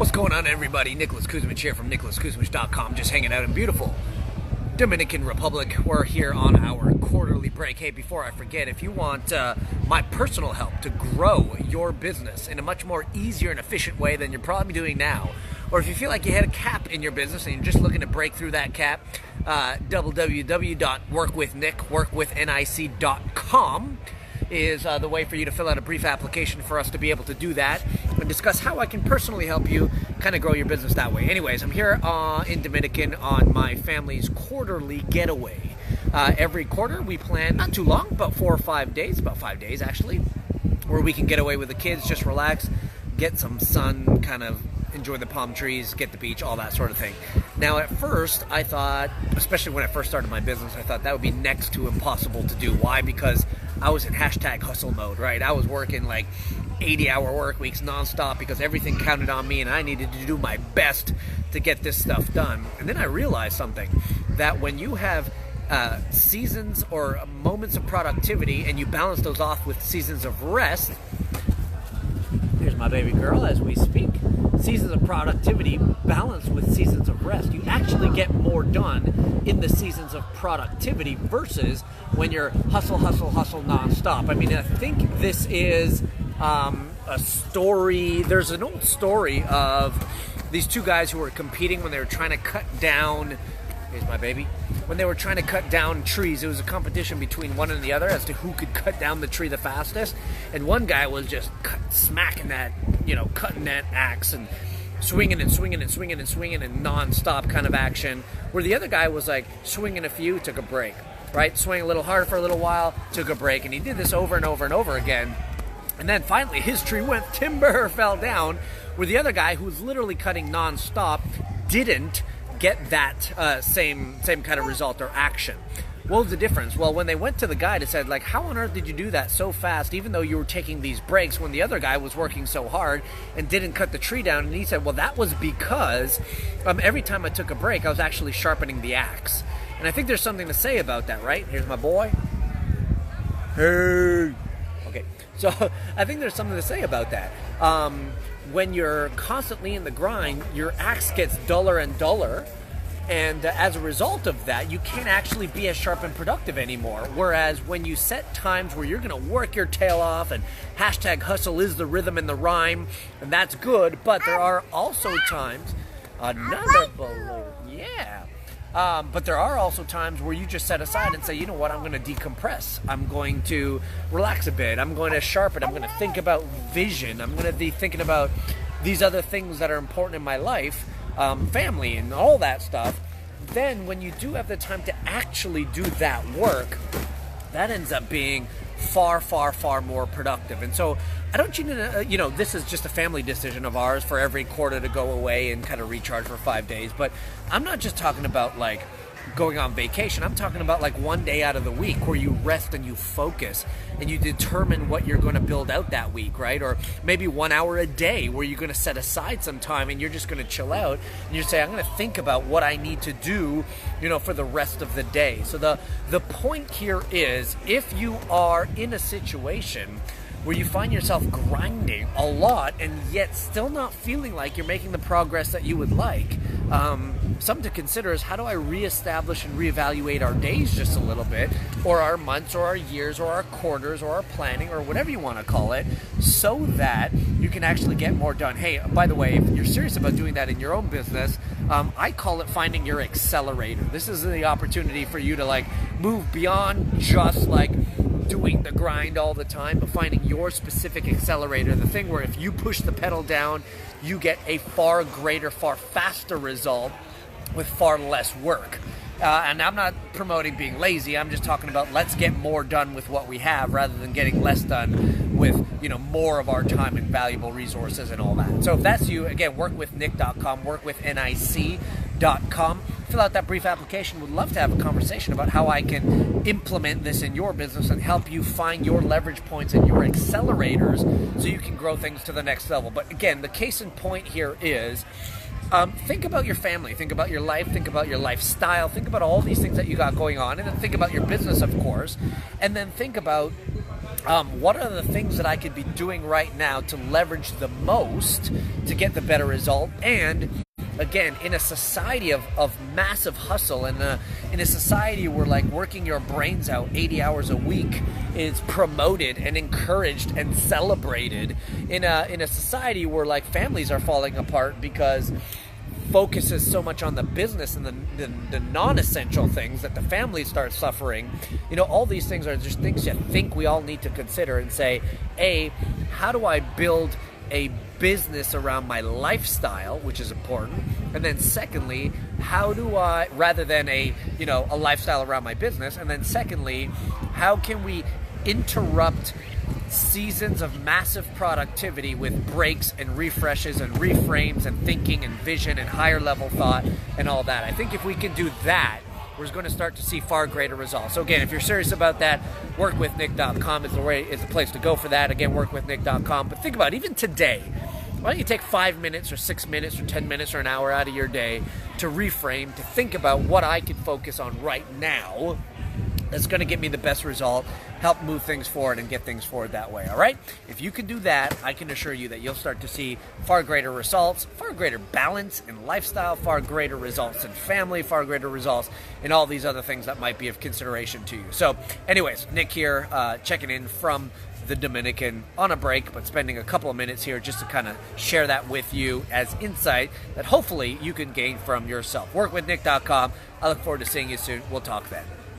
What's going on, everybody? Nicholas Kuzmich here from nicholaskuzmich.com, just hanging out in beautiful Dominican Republic. We're here on our quarterly break. Hey, before I forget, if you want my personal help to grow your business in a much more easier and efficient way than you're probably doing now, or if you feel like you had a cap in your business and you're just looking to break through that cap, www.workwithnick.com is the way for you to fill out a brief application for us to be able to do that and discuss how I can personally help you kind of grow your business that way. Anyways, I'm here in Dominican on my family's quarterly getaway. Every quarter we plan, not too long, about 4 or 5 days, about 5 days actually, where we can get away with the kids, just relax, get some sun, kind of enjoy the palm trees, get the beach, all that sort of thing. Now, at first, I thought, especially when I first started my business, I thought that would be next to impossible to do. Why? Because I was in hashtag hustle mode, right? I was working like 80-hour work weeks nonstop because everything counted on me and I needed to do my best to get this stuff done. And then I realized something, that when you have seasons or moments of productivity and you balance those off with seasons of rest, here's my baby girl as we speak, seasons of productivity balanced with seasons of rest, you actually get more done in the seasons of productivity versus when you're hustle nonstop. I mean, I think this is a story. There's an old story of these two guys who were competing when they were trying to cut down, here's my baby, when they were trying to cut down trees. It was a competition between one and the other as to who could cut down the tree the fastest. And one guy was just smacking that, cutting that axe and swinging and non-stop kind of action, where the other guy was like swinging a few, took a break, right? Swing a little harder for a little while, took a break, and he did this over and over and over again. And then finally his tree went timber, fell down, where the other guy, who was literally cutting non-stop, didn't get that same kind of result or action. What was the difference? Well, when they went to the guy and said, like, how on earth did you do that so fast, even though you were taking these breaks when the other guy was working so hard and didn't cut the tree down? And he said, well, that was because every time I took a break, I was actually sharpening the axe. And I think there's something to say about that, right? Here's my boy. Hey. Okay, so I think there's something to say about that. When you're constantly in the grind, your axe gets duller and duller. And as a result of that, you can't actually be as sharp and productive anymore. Whereas when you set times where you're going to work your tail off, and hashtag hustle is the rhythm and the rhyme, and that's good, but there are also times, another balloon, yeah. But there are also times where you just set aside and say, you know what, I'm going to decompress. I'm going to relax a bit. I'm going to sharpen. I'm going to think about vision. I'm going to be thinking about these other things that are important in my life, family and all that stuff. Then when you do have the time to actually do that work, that ends up being far more productive. And so I don't you know, this is just a family decision of ours for every quarter to go away and kind of recharge for 5 days. But I'm not just talking about like going on vacation. I'm talking about like 1 day out of the week where you rest and you focus and you determine what you're going to build out that week, right? Or maybe 1 hour a day where you're going to set aside some time and you're just going to chill out and you say, I'm going to think about what I need to do, for the rest of the day. So the point here is, if you are in a situation where you find yourself grinding a lot and yet still not feeling like you're making the progress that you would like, something to consider is, how do I reestablish and reevaluate our days just a little bit, or our months, or our years, or our quarters, or our planning, or whatever you want to call it, so that you can actually get more done. Hey, by the way, if you're serious about doing that in your own business, I call it finding your accelerator. This is the opportunity for you to like move beyond just like doing the grind all the time, but finding your specific accelerator, the thing where if you push the pedal down, you get a far greater, far faster result with far less work. And I'm not promoting being lazy. I'm just talking about, let's get more done with what we have rather than getting less done with, more of our time and valuable resources and all that. So if that's you, again, workwithnick.com, workwithnic.com. Fill out that brief application. Would love to have a conversation about how I can implement this in your business and help you find your leverage points and your accelerators so you can grow things to the next level. But again, the case in point here is, think about your family, think about your life, think about your lifestyle, think about all these things that you got going on, and then think about your business, of course, and then think about what are the things that I could be doing right now to leverage the most to get the better result? And again, in a society of massive hustle, and in a society where like working your brains out 80 hours a week is promoted and encouraged and celebrated, in a society where like families are falling apart because focuses so much on the business and the non-essential things that the family starts suffering. All these things are just things I think we all need to consider and say, A, how do I build a business around my lifestyle, which is important, and then secondly, how do I, rather than a lifestyle around my business, and then secondly, how can we interrupt seasons of massive productivity with breaks and refreshes and reframes and thinking and vision and higher level thought and all that? I think if we can do that, we're going to start to see far greater results. So again, if you're serious about that, workwithnick.com is the place to go for that. Again, workwithnick.com. But think about it, even today, why don't you take 5 minutes or 6 minutes or 10 minutes or an hour out of your day to reframe, to think about what I can focus on right now that's going to get me the best result, help move things forward and get things forward that way, all right? If you can do that, I can assure you that you'll start to see far greater results, far greater balance in lifestyle, far greater results in family, far greater results in all these other things that might be of consideration to you. So anyways, Nick here, checking in from the Dominican on a break, but spending a couple of minutes here just to kind of share that with you as insight that hopefully you can gain from yourself. Workwithnick.com. I look forward to seeing you soon. We'll talk then.